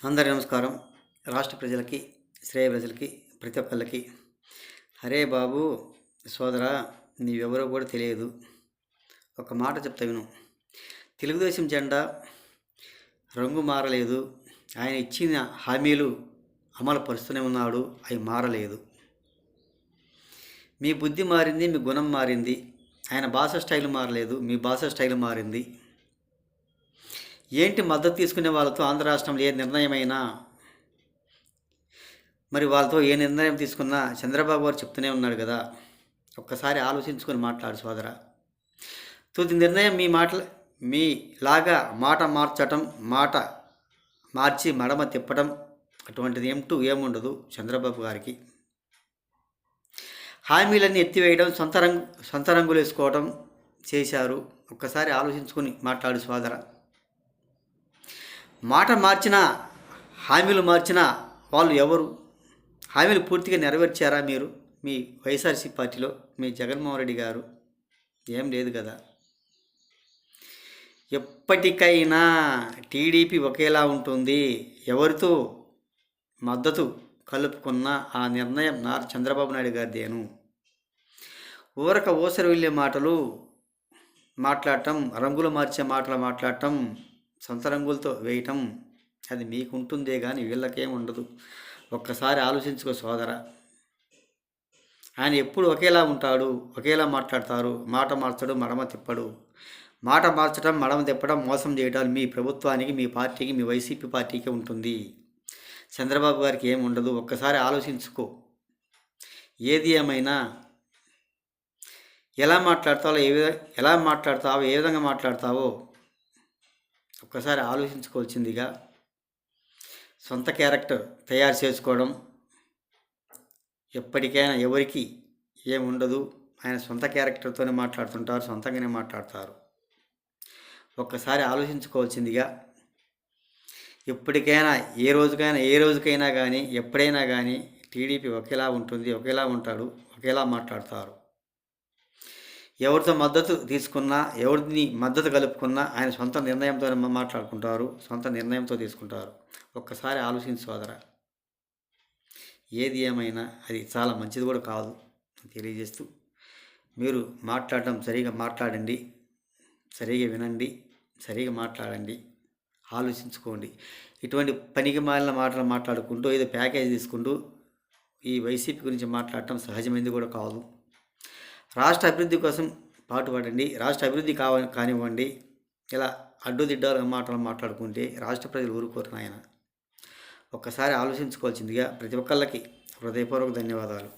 అందరి నమస్కారం. రాష్ట్ర ప్రజలకి, శ్రేయ ప్రజలకి, ప్రతి ఒక్కళ్ళకి అరే బాబు, సోదరా, నీవెవరో కూడా తెలియదు. ఒక మాట చెప్తా విను. తెలుగుదేశం జెండా రంగు మారలేదు. ఆయన ఇచ్చిన హామీలు అమలు పరుస్తూనే ఉన్నాడు. అవి మారలేదు. మీ బుద్ధి మారింది, మీ గుణం మారింది. ఆయన భాష స్టైల్ మారలేదు, మీ భాష స్టైల్ మారింది. ఏంటి మద్దతు తీసుకునే వాళ్ళతో ఆంధ్ర రాష్ట్రంలో ఏ నిర్ణయమైనా, మరి వాళ్ళతో ఏ నిర్ణయం తీసుకున్నా చంద్రబాబు గారు చెప్తూనే ఉన్నాడు కదా. ఒక్కసారి ఆలోచించుకొని మాట్లాడు సోదరా. తుది నిర్ణయం మీలాగా మాట మార్చటం, మాట మార్చి మడమ తిప్పటం అటువంటిది ఏముండదు చంద్రబాబు గారికి. హామీలన్నీ ఎత్తివేయడం, సొంత రంగులు వేసుకోవడం చేశారు. ఒక్కసారి ఆలోచించుకొని మాట్లాడు సోదరా. మాట మార్చిన, హామీలు మార్చిన వాళ్ళు ఎవరు? హామీలు పూర్తిగా నెరవేర్చారా మీరు? మీ వైఎస్ఆర్సీ పార్టీలో మీ జగన్మోహన్ రెడ్డి గారు ఏం లేదు కదా. ఎప్పటికైనా టీడీపీ ఒకేలా ఉంటుంది. ఎవరితో మద్దతు కలుపుకున్న ఆ నిర్ణయం చంద్రబాబు నాయుడు గారిదేను. ఊసరు వెళ్ళే మాటలు మాట్లాడటం, రంగులు మార్చే మాటలు మాట్లాడటం, సొంత రంగులతో వేయటం అది మీకుంటుందే కానీ వీళ్ళకేం ఉండదు. ఒక్కసారి ఆలోచించుకో సోదర. ఆయన ఎప్పుడు ఒకేలా ఉంటాడు, ఒకేలా మాట్లాడతారు. మాట మార్చడు, మడమ తిప్పడు. మాట మార్చడం, మడమ తిప్పడం, మోసం చేయడం మీ ప్రభుత్వానికి, మీ పార్టీకి, మీ వైసీపీ పార్టీకి ఉంటుంది. చంద్రబాబు గారికి ఏమి ఉండదు. ఒక్కసారి ఆలోచించుకో. ఏది ఏమైనా ఎలా మాట్లాడతావో, ఏ విధంగా మాట్లాడతావో ఒక్కసారి ఆలోచించుకోవాల్సిందిగా. సొంత క్యారెక్టర్ తయారు చేసుకోవడం ఎప్పటికైనా ఎవరికి ఏముండదు. ఆయన సొంత క్యారెక్టర్తోనే మాట్లాడుతుంటారు, సొంతంగానే మాట్లాడతారు. ఒక్కసారి ఆలోచించుకోవాల్సిందిగా. ఎప్పటికైనా ఏ రోజుకైనా కానీ, ఎప్పుడైనా కానీ టీడీపీ ఒకేలా ఉంటుంది, ఒకేలా ఉంటాడు, ఒకేలా మాట్లాడతారు. ఎవరితో మద్దతు తీసుకున్నా, ఎవరిని మద్దతు కలుపుకున్నా ఆయన సొంత నిర్ణయంతో మాట్లాడుకుంటారు, సొంత నిర్ణయంతో తీసుకుంటారు. ఒక్కసారి ఆలోచించు సోదరా. ఏది ఏమైనా అది చాలా మంచిది కూడా కాదు తెలియజేస్తూ, మీరు మాట్లాడటం సరిగా మాట్లాడండి, సరిగా వినండి, సరిగా మాట్లాడండి, ఆలోచించుకోండి. ఇటువంటి పనికి మాలిన మాటలు మాట్లాడుకుంటూ ఏదో ప్యాకేజ్ తీసుకుంటూ ఈ వైసీపీ గురించి మాట్లాడటం సహజమైనది కూడా కాదు. రాష్ట్ర అభివృద్ధి కోసం పాటుపడండి. రాష్ట్ర అభివృద్ధి కానివ్వండి. ఇలా అడ్డుదిడ్డాల మాటలు మాట్లాడుకుంటే రాష్ట్ర ప్రజలు ఊరుకోరు నాయన. ఒక్కసారి ఆలోచించుకోవాల్సిందిగా ప్రతి ఒక్కళ్ళకి హృదయపూర్వక ధన్యవాదాలు.